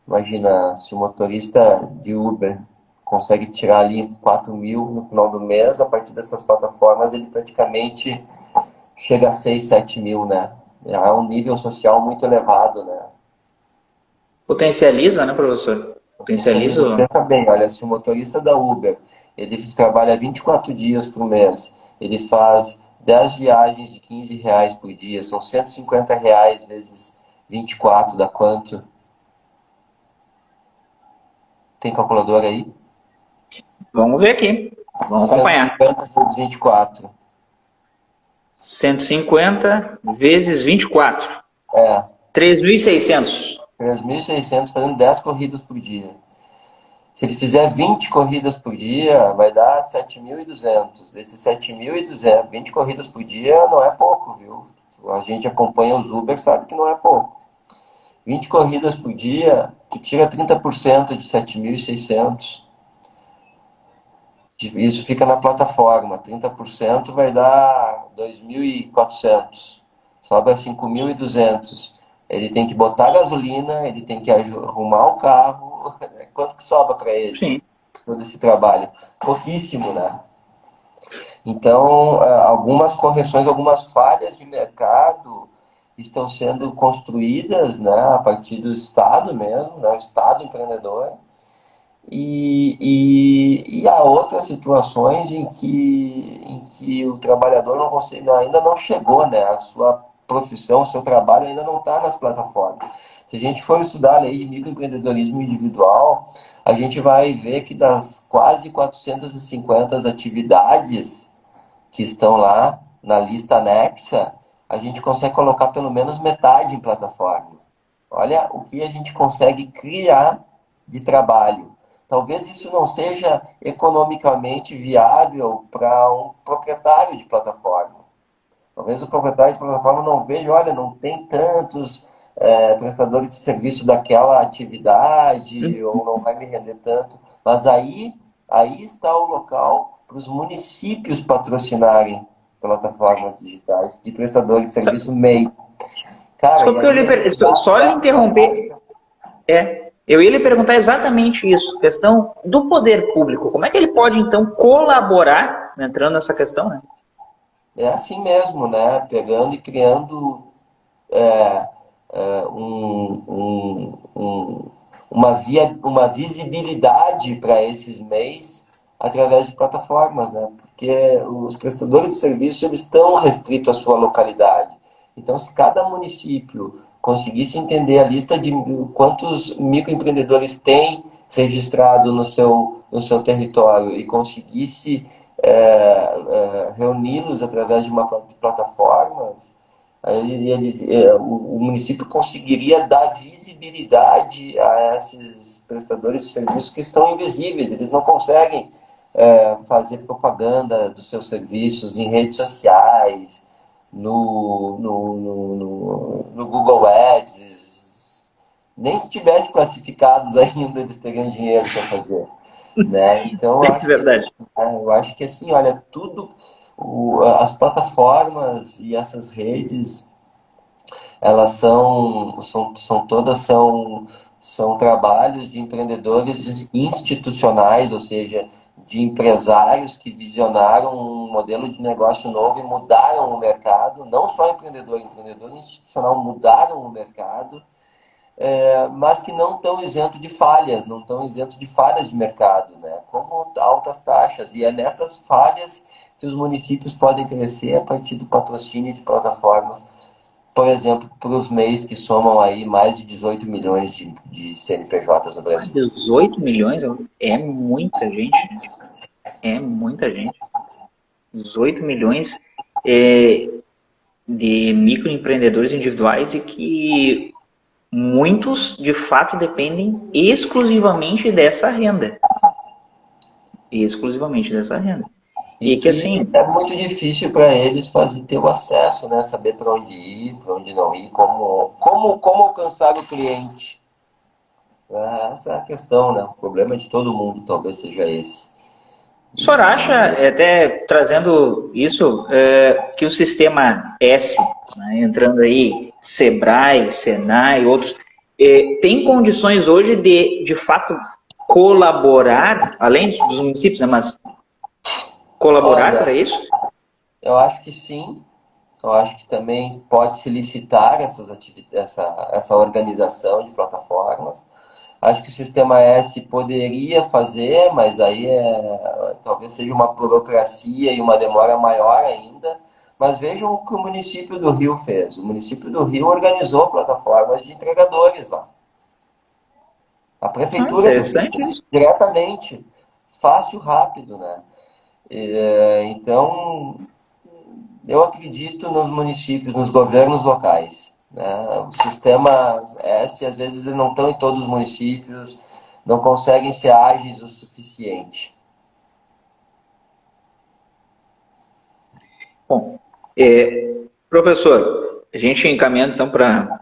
Imagina, se o motorista de Uber consegue tirar ali 4 mil no final do mês, a partir dessas plataformas ele praticamente chega a 6, 7 mil, né? É um nível social muito elevado, né? Potencializa, né, professor? Potencializa. Potencializa. Pensa bem, olha, se o motorista da Uber, ele trabalha 24 dias por mês, ele faz 10 viagens de R$ 15 por dia, são R$ 150 vezes 24, dá quanto? Tem calculadora aí? Vamos ver aqui. Vamos cento e acompanhar. cinquenta vezes 24. 150 vezes 24. É, 3.600. 3.600 fazendo 10 corridas por dia. Se ele fizer 20 corridas por dia, vai dar 7.200. Desses 7.200, 20 corridas por dia não é pouco, viu? A gente acompanha os Uber, sabe que não é pouco. 20 corridas por dia, tu tira 30% de 7.600. Isso fica na plataforma. 30% vai dar 2.400. Sobra 5.200. Ele tem que botar gasolina, ele tem que arrumar o carro. Quanto que sobra para ele? Sim. Todo esse trabalho? Pouquíssimo, né? Então, algumas correções, algumas falhas de mercado estão sendo construídas, né, a partir do Estado mesmo, né, o Estado empreendedor. E há outras situações em que o trabalhador não consegue, ainda não chegou, né? A sua profissão, o seu trabalho ainda não está nas plataformas. Se a gente for estudar a lei de microempreendedorismo individual, a gente vai ver que das quase 450 atividades que estão lá na lista anexa, a gente consegue colocar pelo menos metade em plataforma. Olha o que a gente consegue criar de trabalho. Talvez isso não seja economicamente viável para um proprietário de plataforma. Talvez o proprietário de plataforma não veja, olha, não tem tantos prestadores de serviço daquela atividade, ou não vai me render tanto. Mas aí está o local para os municípios patrocinarem plataformas digitais de prestadores de Só, serviço MEI. Cara, só e que eu aí lhe, a gente só lhe gasta interromper. Eu ia lhe perguntar exatamente isso, questão do poder público. Como é que ele pode, então, colaborar, entrando nessa questão, né? é assim mesmo, né? Pegando e criando é, uma visibilidade para esses MEIs através de plataformas, né? Porque os prestadores de serviço eles estão restritos à sua localidade. Então, se cada município conseguisse entender a lista de quantos microempreendedores tem registrado no seu território e conseguisse reuni-los através de uma plataformas, o município conseguiria dar visibilidade a esses prestadores de serviços que estão invisíveis. Eles não conseguem fazer propaganda dos seus serviços em redes sociais, no Google Ads. Nem se tivesse classificados ainda, eles teriam dinheiro para fazer. Né? Então, É verdade. eu acho que assim, olha, tudo, as plataformas e essas redes, elas são trabalhos de empreendedores institucionais, ou seja, de empresários que visionaram um modelo de negócio novo e mudaram o mercado, não só empreendedor institucional mudaram o mercado, mas que não estão isentos de falhas, não estão isentos de falhas de mercado, né? Como altas taxas. E é nessas falhas que os municípios podem crescer a partir do patrocínio de plataformas, por exemplo, para os MEIs que somam aí mais de 18 milhões de CNPJs no Brasil. 18 milhões é muita gente, né? É muita gente. 18 milhões de microempreendedores individuais e que muitos, de fato, dependem exclusivamente dessa renda. Exclusivamente dessa renda. E E que, que assim, é muito difícil para eles ter o acesso, né? Saber para onde ir, para onde não ir, como alcançar o cliente. Essa é a questão, né? O problema de todo mundo talvez seja esse. o senhor acha, até trazendo isso, que o sistema S, né, entrando aí, Sebrae, Senai, outros, tem condições hoje de fato, colaborar, além dos municípios, né, mas colaborar Olha, para isso? eu acho que sim. Eu acho que também pode se licitar essa organização de plataformas. Acho que o sistema S poderia fazer, mas aí talvez seja uma burocracia e uma demora maior ainda. Mas vejam o que o município do Rio fez. O município do Rio organizou plataformas de entregadores lá. A prefeitura do Rio Interessante fez isso. diretamente, fácil, rápido, né? Então, eu acredito nos municípios, nos governos locais. Né? O sistema S, às vezes, não estão em todos os municípios. não conseguem ser ágeis o suficiente. Bom, professor, a gente encaminhando então para...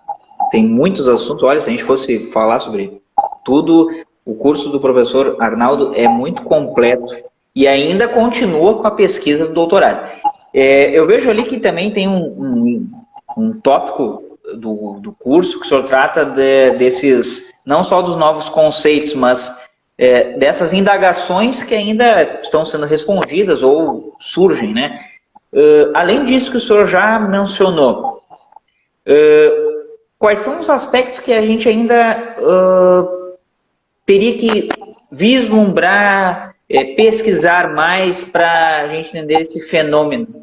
Tem muitos assuntos, olha, se a gente fosse falar sobre tudo, o curso do professor Arnaldo é muito completo e ainda continua com a pesquisa do doutorado. Eu vejo ali que também tem um tópico do curso que o senhor trata desses, não só dos novos conceitos, mas dessas indagações que ainda estão sendo respondidas ou surgem, né? Além disso que o senhor já mencionou, quais são os aspectos que a gente ainda teria que vislumbrar, pesquisar mais para a gente entender esse fenômeno?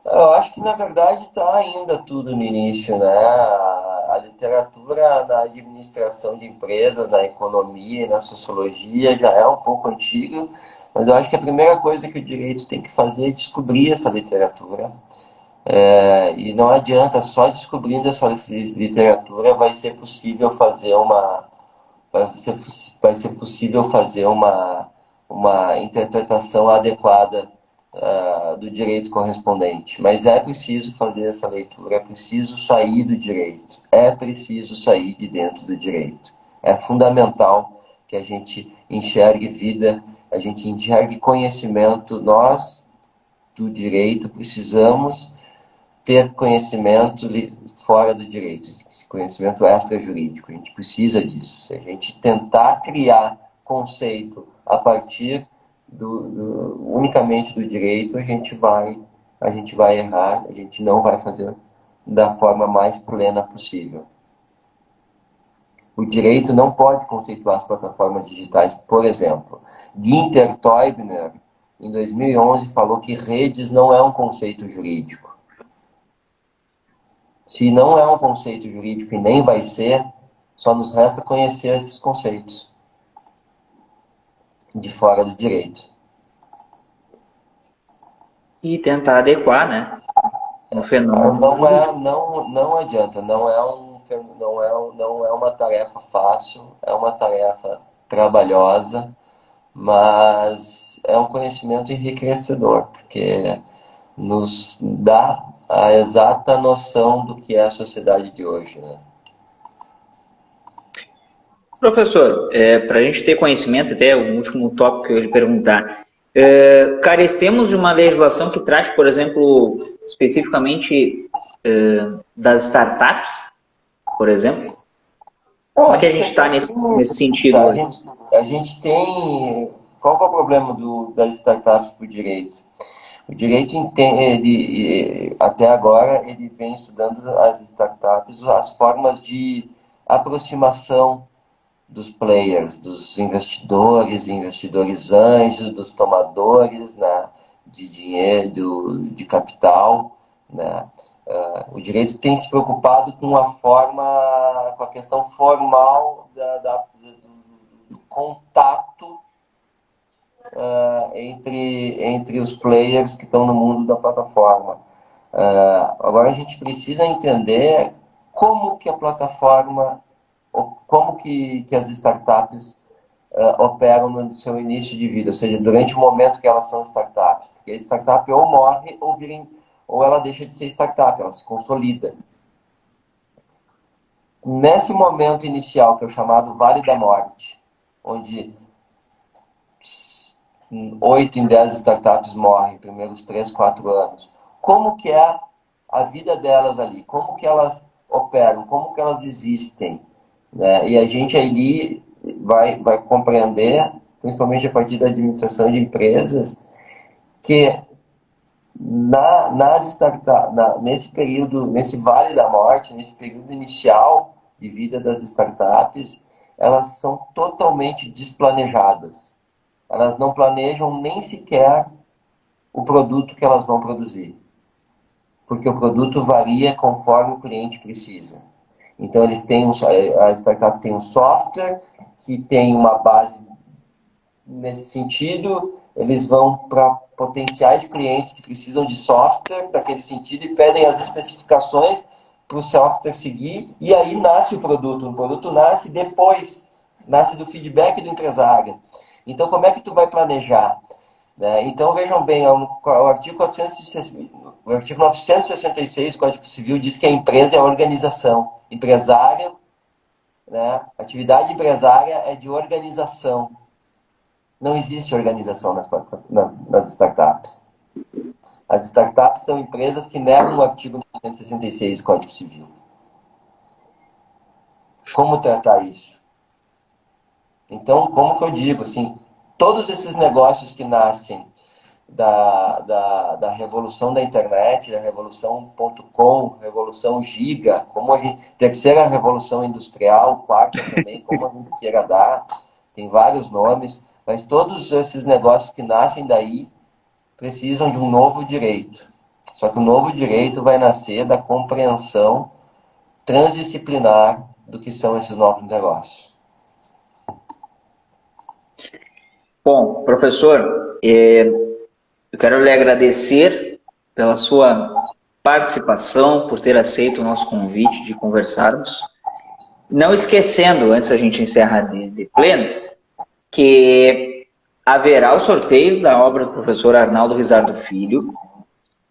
Eu acho que, na verdade, está ainda tudo no início, né? A literatura na administração de empresas, na economia e na sociologia já é um pouco antiga, mas eu acho que a primeira coisa que o direito tem que fazer é descobrir essa literatura. E não adianta, só descobrindo essa literatura vai ser possível fazer uma interpretação adequada do direito correspondente. Mas é preciso fazer essa leitura, é preciso sair do direito, é preciso sair de dentro do direito. É fundamental que a gente enxergue vida, a gente enxergue conhecimento. Nós, do direito, precisamos ter conhecimento fora do direito, conhecimento extrajurídico. A gente precisa disso. Se a gente tentar criar conceito a partir unicamente do direito, a gente vai errar, a gente não vai fazer da forma mais plena possível. O direito não pode conceituar as plataformas digitais, por exemplo. Günther Teubner, em 2011, falou que redes não é um conceito jurídico. Se não é um conceito jurídico e nem vai ser, só nos resta conhecer esses conceitos de fora do direito. E tentar adequar, né? No fenômeno. Não adianta, não é uma tarefa fácil, é uma tarefa trabalhosa, mas é um conhecimento enriquecedor, porque nos dá a exata noção do que é a sociedade de hoje, né? Professor, para a gente ter conhecimento, até o último tópico que eu ia lhe perguntar, carecemos de uma legislação que trate, por exemplo, especificamente das startups, por exemplo? Como é que a gente está nesse sentido? A gente tem... Qual é o problema das startups para o direito? O direito, até agora, ele vem estudando as startups, as formas de aproximação dos players, dos investidores, investidores anjos, dos tomadores, né, de dinheiro, de capital, né? O direito tem se preocupado com a questão formal do contato entre os players que estão no mundo da plataforma. Agora a gente precisa entender como que a plataforma, como que as startups operam no seu início de vida, ou seja, durante o momento que elas são startups. Porque a startup ou morre ou ela deixa de ser startup, ela se consolida. Nesse momento inicial, que é o chamado Vale da Morte, onde 8 em 10 startups morrem nos primeiros 3, 4 anos. Como que é a vida delas ali? Como que elas operam? Como que elas existem? Né? E a gente ali vai compreender, principalmente a partir da administração de empresas, que nas startups, nesse período, nesse Vale da Morte, nesse período inicial de vida das startups, elas são totalmente desplanejadas. Elas não planejam nem sequer o produto que elas vão produzir. Porque o produto varia conforme o cliente precisa. Então, a startup tem um software que tem uma base nesse sentido, eles vão para potenciais clientes que precisam de software daquele sentido e pedem as especificações para o software seguir, e aí nasce o produto. O produto nasce depois nasce do feedback do empresário. Então, como é que tu vai planejar? Né? Então, vejam bem, o artigo 966 do Código Civil diz que a empresa é a organização. Empresário, né? Atividade empresária é de organização. Não existe organização nas startups. As startups são empresas que negam o artigo 966 do Código Civil. Como tratar isso? Então, como que eu digo, assim, todos esses negócios que nascem da revolução da internet, da revolução.com, revolução giga, como terceira revolução industrial, quarta também, como a gente queira dar, tem vários nomes, mas todos esses negócios que nascem daí precisam de um novo direito. Só que o novo direito vai nascer da compreensão transdisciplinar do que são esses novos negócios. Bom, professor, eu quero lhe agradecer pela sua participação, por ter aceito o nosso convite de conversarmos. Não esquecendo, antes a gente encerrar de pleno, que haverá o sorteio da obra do professor Arnaldo Rizzardo Filho,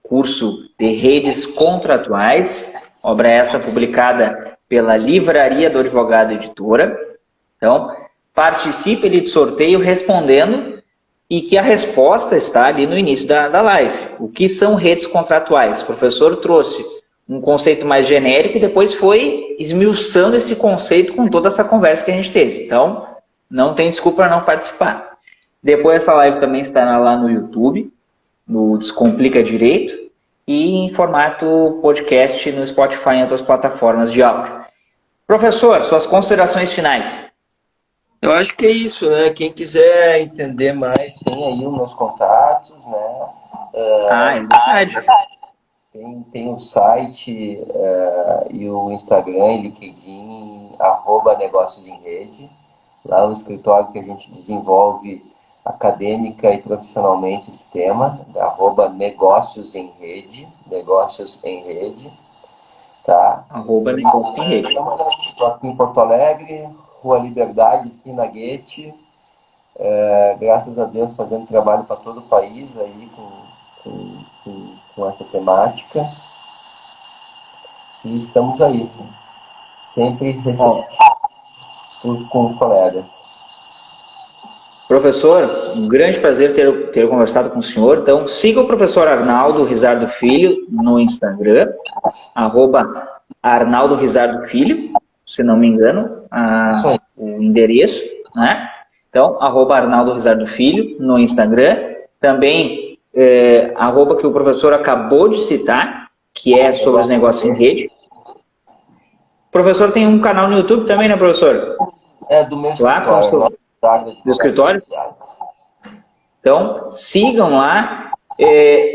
curso de redes contratuais, obra essa publicada pela Livraria do Advogado Editora. Então, participe de sorteio respondendo, e que a resposta está ali no início da live. O que são redes contratuais? O professor trouxe um conceito mais genérico e depois foi esmiuçando esse conceito com toda essa conversa que a gente teve. Então, não tem desculpa para não participar. Depois essa live também estará lá no YouTube, no Descomplica Direito, e em formato podcast no Spotify e outras plataformas de áudio. Professor, suas considerações finais. Eu acho que é isso, né? Quem quiser entender mais, tem aí os meus contatos, né? É verdade. Tem o site e o Instagram e LinkedIn, @negócios em rede. Lá é um escritório que a gente desenvolve acadêmica e profissionalmente esse tema, @negócios em rede, tá? @negócios em rede. Estou aqui em Porto Alegre, Rua Liberdade, esquina Guete, graças a Deus fazendo trabalho para todo o país aí com essa temática, e estamos aí, sempre receptivos com os colegas. Professor, um grande prazer ter conversado com o senhor. Então, siga o professor Arnaldo Rizzardo Filho no Instagram, @Arnaldo Rizzardo Filho, se não me engano, o endereço, né? Então, @Arnaldo Rizzardo Filho no Instagram. Também, @ que o professor acabou de citar, que é sobre os negócios em rede. O professor tem um canal no YouTube também, né, professor? Do meu escritório. Do escritório? Então, sigam lá,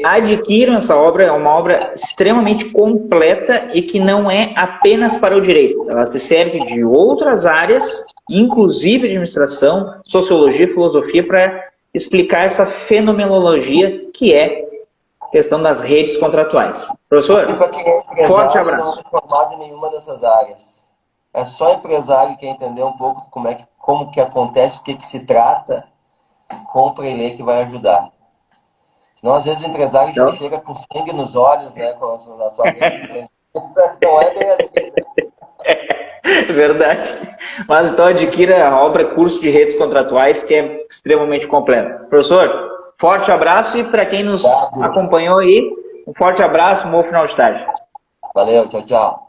adquiram essa obra, é uma obra extremamente completa e que não é apenas para o direito. Ela se serve de outras áreas, inclusive administração, sociologia, filosofia, para explicar essa fenomenologia que é a questão das redes contratuais. Professor, forte abraço. Não é formado em nenhuma dessas áreas. É só empresário que quer entender um pouco como que acontece, o que se trata, compra e lê que vai ajudar. Senão, às vezes, o empresário já chega com sangue nos olhos, né? Na sua rede. Não é bem assim, né? Verdade. Mas então adquira a obra Curso de Redes Contratuais, que é extremamente completa. Professor, forte abraço, e para quem nos acompanhou aí, um forte abraço, um bom final de tarde. Valeu, tchau, tchau.